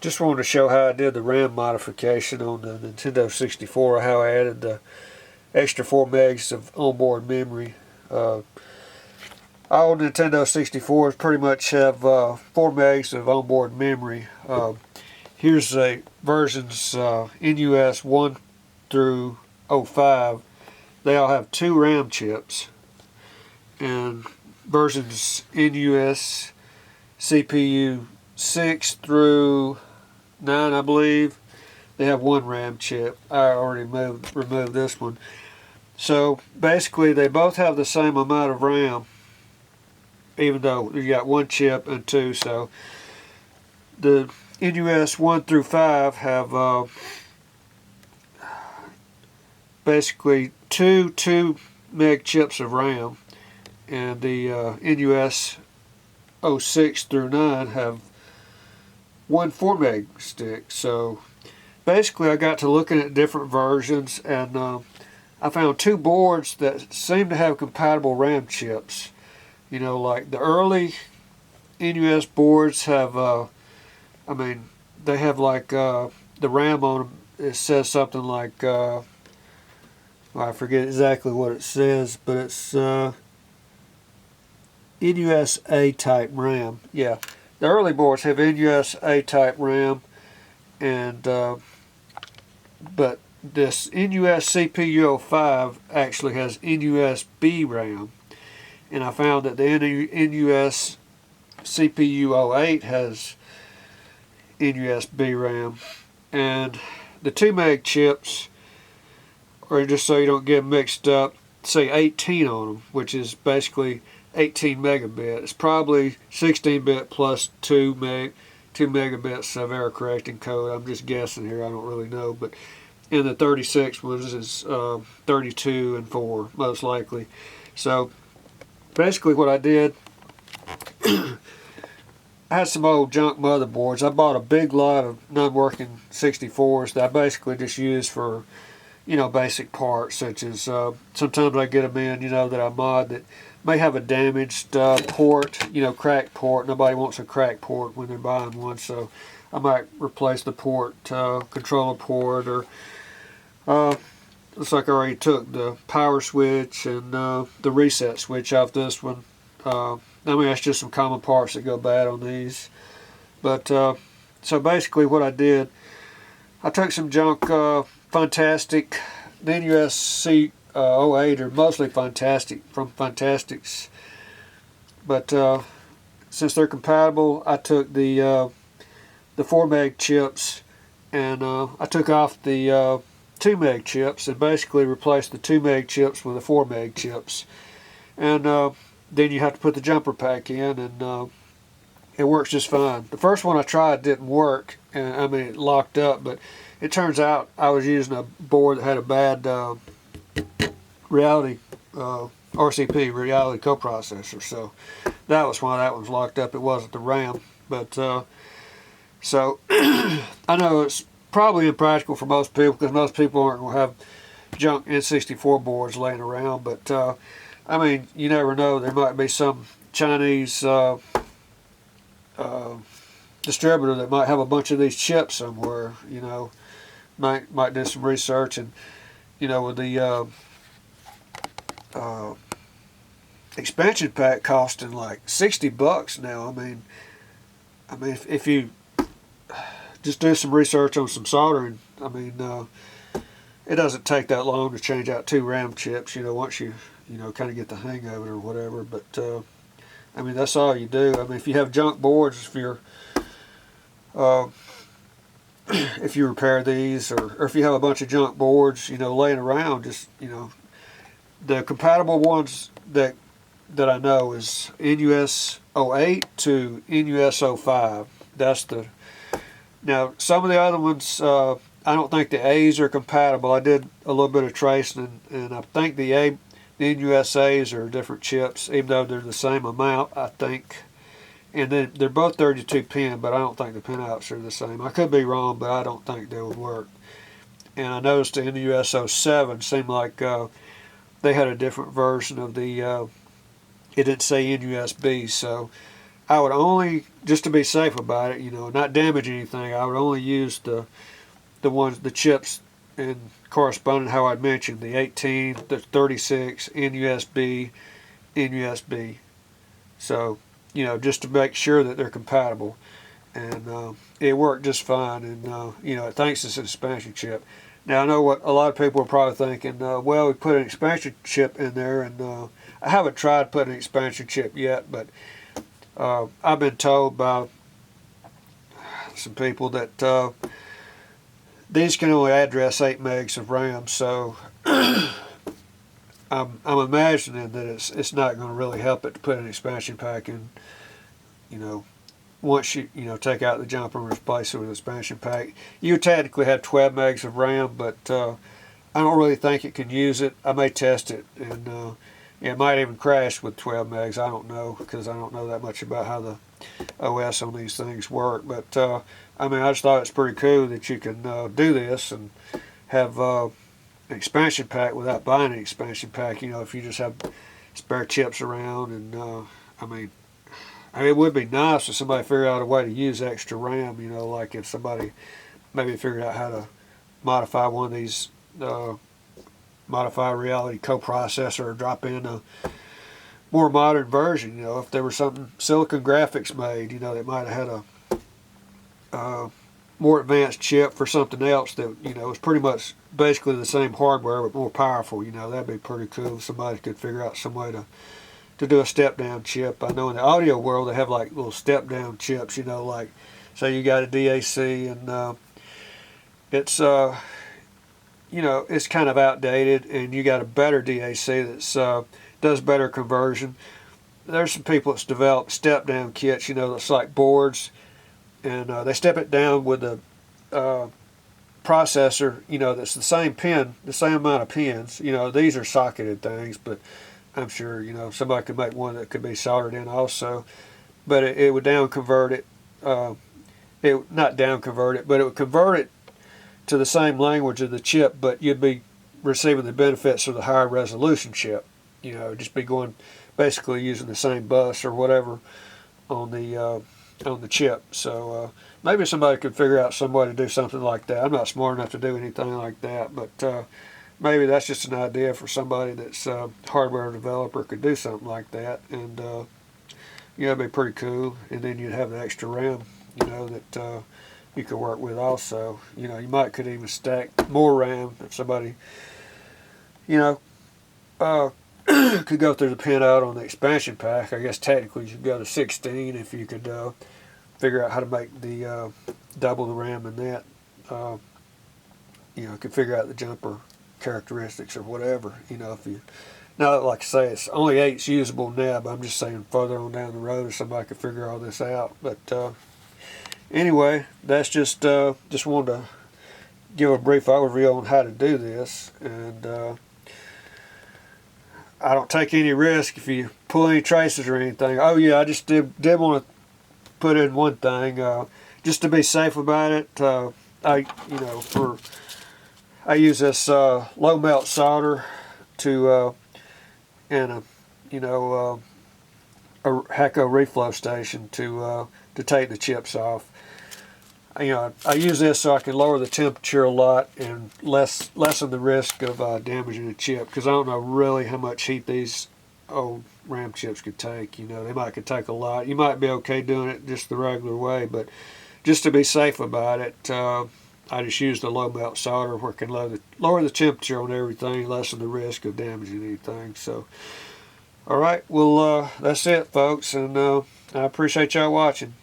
Just wanted to show how I did the RAM modification on the Nintendo 64, how I added the extra 4 megs of onboard memory. All Nintendo 64s pretty much have 4 megs of onboard memory. Here's the versions NUS 1 through 05. They all have 2 RAM chips. And versions NUS CPU 6 through 9, I believe, they have 1 RAM chip. I already removed this one. So basically they both have the same amount of RAM, even though you got 1 chip and 2. So the NUS 1 through 5 have basically two meg chips of RAM, and the NUS 06 through 9 have 1 4 meg stick. So basically I got to looking at different versions, and I found 2 boards that seem to have compatible RAM chips. You know, like the early NUS boards have, they have like the RAM on them. It says something like, I forget exactly what it says, but it's NUS A type RAM. Yeah, the early boards have NUS A type RAM, and but this NUS CPU 05 actually has NUS B RAM, and I found that the NUS CPU 08 has NUS B RAM, and the 2 meg chips, or just so you don't get mixed up, say 18 on them, which is basically 18 megabit. It's probably 16-bit plus 2 megabits of error correcting code. I'm just guessing here, I don't really know, but in the 36 ones is 32 and 4 most likely. So basically what I did, I had some old junk motherboards. I bought a big lot of non-working 64s that I basically just use for, you know, basic parts, such as sometimes I get them in, you know, that I mod that may have a damaged port, you know, cracked port. Nobody wants a cracked port when they're buying one, so I might replace the port, controller port, or looks like I already took the power switch and the reset switch off this one. That's just some common parts that go bad on these. But so basically what I did, I took some junk Fantastic, the NUS 08 are mostly Fantastic from Fantastics, but since they're compatible, I took the 4 meg chips, and I took off the 2 meg chips and basically replaced the 2 meg chips with the 4 meg chips, and then you have to put the jumper pack in, and it works just fine. The first one I tried didn't work, and it locked up, but it turns out I was using a board that had a bad reality RCP, reality coprocessor, so that was why that one's locked up. It wasn't the RAM. But so I know it's probably impractical for most people, because most people aren't going to have junk N64 boards laying around, but you never know. There might be some Chinese distributor that might have a bunch of these chips somewhere, you know. Might do some research, and you know, with the expansion pack costing like $60 now. I mean, if you just do some research on some soldering, it doesn't take that long to change out 2 RAM chips. You know, once you kind of get the hang of it or whatever. But that's all you do. If you have junk boards, if you repair these, or if you have a bunch of junk boards, you know, laying around, just, you know, the compatible ones that I know is NUS 08 to NUS 05. Now some of the other ones, I don't think the A's are compatible. I did a little bit of tracing, and I think the NUS A's are different chips, even though they're the same amount, I think. And then they're both 32 pin, but I don't think the pinouts are the same. I could be wrong, but I don't think they would work. And I noticed the NUS 07 seemed like they had a different version of the, it didn't say NUSB, so I would only, just to be safe about it, you know, not damage anything, I would only use the chips in corresponding how I mentioned, the 18, the 36, NUSB, NUSB. So, you know, just to make sure that they're compatible. And it worked just fine. And, you know, thanks to the expansion chip. Now, I know what a lot of people are probably thinking, well, we put an expansion chip in there, and I haven't tried putting an expansion chip yet, but I've been told by some people that these can only address 8 megs of RAM, so I'm imagining that it's not going to really help it to put an expansion pack in, you know, once you take out the jumper and replace it with an expansion pack. You technically have 12 megs of RAM, but I don't really think it can use it. I may test it, and it might even crash with 12 megs. I don't know, because I don't know that much about how the OS on these things work. But I mean, I just thought it's pretty cool that you can do this and have an expansion pack without buying an expansion pack. You know, if you just have spare chips around, and I mean, it would be nice if somebody figured out a way to use extra RAM. You know, like if somebody maybe figured out how to modify one of these modify reality coprocessor, or drop in a more modern version. You know, if there was something silicon graphics made, you know, that might have had a more advanced chip for something else that, you know, was pretty much basically the same hardware but more powerful. You know, that'd be pretty cool if somebody could figure out some way to do a step down chip. I know in the audio world they have like little step down chips, you know, like say you got a DAC, and it's you know, it's kind of outdated, and you got a better DAC that's does better conversion. There's some people that's developed step down kits, you know, that's like boards, and they step it down with a processor, you know, that's the same pin, the same amount of pins. You know, these are socketed things, but I'm sure, you know, somebody could make one that could be soldered in also. But it would down convert it, not down convert it, but it would convert it to the same language of the chip, but you'd be receiving the benefits of the higher resolution chip. You know, just be going, basically using the same bus or whatever on the chip. So maybe somebody could figure out some way to do something like that. I'm not smart enough to do anything like that, but maybe that's just an idea for somebody that's a hardware developer could do something like that, and you know, it'd be pretty cool. And then you'd have the extra RAM, you know, that you could work with also. You know, you could even stack more RAM if somebody, you know, could go through the pinout on the expansion pack. I guess technically you could go to 16 if you could figure out how to make the double the RAM in that. You know, could figure out the jumper characteristics or whatever. You know, if you, now like I say, it's only 8's usable now, but I'm just saying further on down the road if somebody could figure all this out. But anyway, that's just wanted to give a brief overview on how to do this, and I don't take any risk if you pull any traces or anything. Oh yeah, I just did want to put in one thing, just to be safe about it. I use this low melt solder to and a Hacko reflow station to take the chips off. You know, I use this so I can lower the temperature a lot and lessen the risk of damaging the chip, because I don't know really how much heat these old RAM chips could take. You know, they could take a lot. You might be okay doing it just the regular way, but just to be safe about it, I just use the low melt solder where it can lower the temperature on everything, lessen the risk of damaging anything. So, all right, well, that's it, folks, and I appreciate y'all watching.